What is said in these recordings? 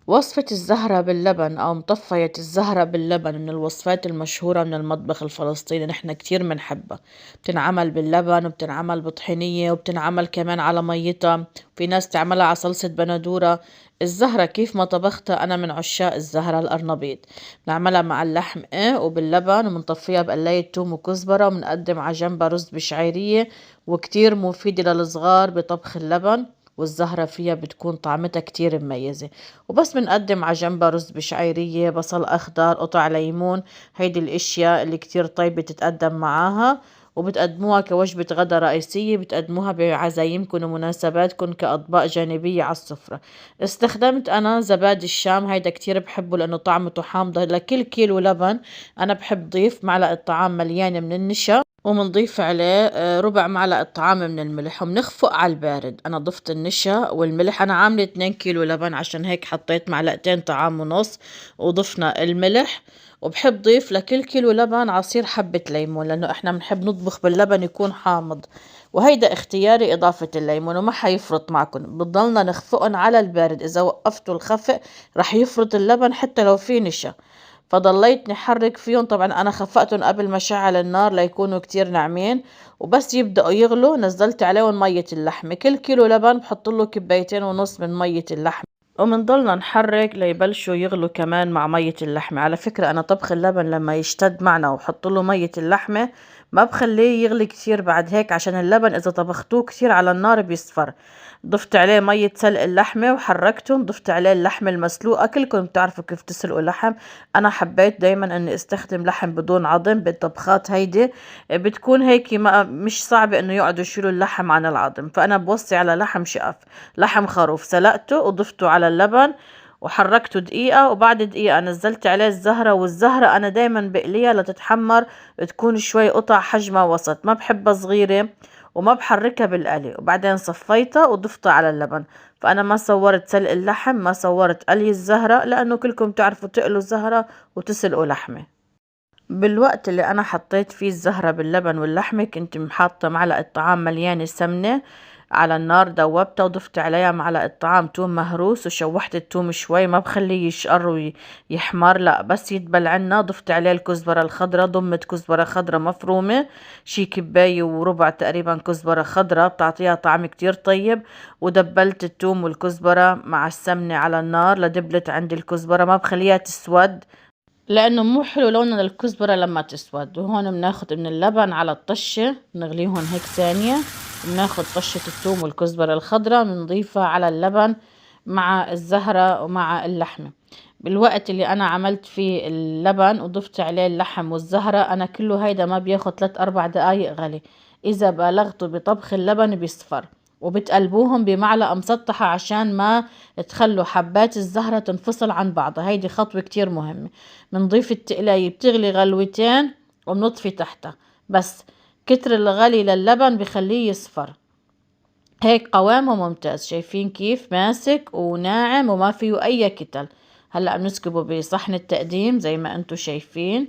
وصفة الزهرة باللبن أو مطفية الزهرة باللبن من الوصفات المشهورة من المطبخ الفلسطيني، نحن كتير بنحبها. بتنعمل باللبن وبتنعمل بطحينية وبتنعمل كمان على ميتها، في ناس تعملها على صلصة بندورة. الزهرة كيف ما طبختها أنا من عشاق الزهرة القرنبيط. بنعملها مع اللحم وباللبن، وبنطفيها بقلاية توم وكزبرة، وبنقدم على جنبها رز بشعيرية. وكتير مفيدة للصغار بطبخ اللبن، والزهرة فيها بتكون طعمتها كتير مميزة. وبس بنقدم على جنبها رز بشعيرية، بصل أخضر، قطع ليمون. هيدي الأشياء اللي كتير طيبة تتقدم معاها. وبتقدموها كوجبة غدا رئيسية، بتقدموها بعزايمكن ومناسباتكن كأطباق جانبية على السفرة. استخدمت أنا زبادي الشام، هيدا كتير بحبه لأنه طعمته حامضة. لكل كيلو لبن أنا بحب ضيف معلقة طعام مليانة من النشا، ومنضيف عليه ربع معلقة طعام من الملح، وبنخفق على البارد. أنا ضفت النشا والملح، أنا عاملة 2 كيلو لبن عشان هيك حطيت معلقتين طعام ونص، وضفنا الملح. وبحب ضيف لكل كيلو لبن عصير حبة ليمون، لأنه إحنا بنحب نطبخ باللبن يكون حامض. وهيدا اختياري إضافة الليمون، وما حيفرط معكم. بتضلنا نخفقن على البارد، إذا وقفتوا الخفق رح يفرط اللبن حتى لو في نشا. فضليت نحرك فيهم. طبعا انا خفقتهم قبل ما اشعل النار ليكونوا كتير ناعمين. وبس يبدأوا يغلوا نزلت عليهم مية اللحمة. كل كيلو لبن بحط له كبايتين ونص من مية اللحمة، ومنضلنا نحرك ليبلشوا يغلوا كمان مع مية اللحمة. على فكرة أنا طبخ اللبن لما يشتد معنا وحط له مية اللحمة ما بخليه يغلي كتير بعد هيك، عشان اللبن إذا طبختوه كتير على النار بيصفر. ضفت عليه مية سلق اللحمة وحركتهم، ضفت عليه اللحمة المسلوقة. كلكم بتعرفوا كيف تسلقوا اللحم. أنا حبيت دايما أني استخدم لحم بدون عظم بالطبخات هيدي، بتكون هيك ما مش صعبة أنه يقعدوا يشيلوا اللحم عن العظم. فأنا بوصي على لحم شقف، لحم خروف، سلقته وضفته على اللبن وحركته دقيقة، وبعد دقيقة نزلت عليه الزهرة. والزهرة أنا دايما بقليها لتتحمر، تكون شوي قطع حجمها وسط، ما بحبها صغيرة، وما بحركها بالقلي. وبعدين صفيتها وضفتها على اللبن. فأنا ما صورت سلق اللحم، ما صورت قلي الزهرة، لأنه كلكم تعرفوا تقلوا الزهرة وتسلقوا لحمة. بالوقت اللي أنا حطيت فيه الزهرة باللبن واللحمة كنت محاطة معلقة طعام مليانة سمنة على النار، دوبتها وضفت عليها معلقة طعام توم مهروس، وشوحت التوم شوي، ما بخليه يشقر ويحمر، لا بس يدبل عنا. ضفت عليه الكزبرة الخضراء، ضمت كزبرة خضراء مفرومة، شي كباية وربع تقريبا كزبرة خضراء، بتعطيها طعم كتير طيب. ودبلت التوم والكزبرة مع السمنة على النار لدبلت عندي الكزبرة، ما بخليها تسود لانه مو حلو لون الكزبرة لما تسود. وهون بناخد من اللبن على الطشة، نغليهن هيك ثانية، وبناخد طشة الثوم والكزبرة الخضراء بنضيفها على اللبن مع الزهرة ومع اللحمة. بالوقت اللي انا عملت فيه اللبن وضفت عليه اللحم والزهرة، انا كله هيدا ما بياخد 3-4 دقايق غلي. اذا بالغتوا بطبخ اللبن بيصفر. وبتقلبوهم بمعلقة مسطحة عشان ما تخلوا حبات الزهرة تنفصل عن بعضها، هيدي خطوة كتير مهمة. بنضيف التقلاية بتغلي غلوتين وبنطفي تحتها. بس كتر الغلي للبن بخليه يصفر. هيك قوامه ممتاز، شايفين كيف ماسك وناعم وما فيه اي كتل. هلأ بنسكبه بصحن التقديم زي ما انتو شايفين،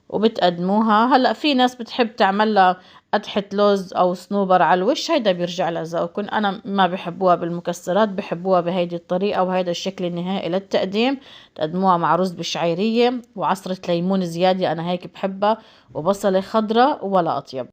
وبتقدموها. هلا في ناس بتحب تعملها قدحة لوز او صنوبر على الوش، هيدا بيرجع لذوقكم. انا ما بحبوها بالمكسرات، بحبوها بهيدي الطريقة وهيدا الشكل النهائي للتقديم. تقدموها مع رز بشعيرية وعصرة ليمون زيادة، انا هيك بحبها، وبصلة خضراء ولا اطيب.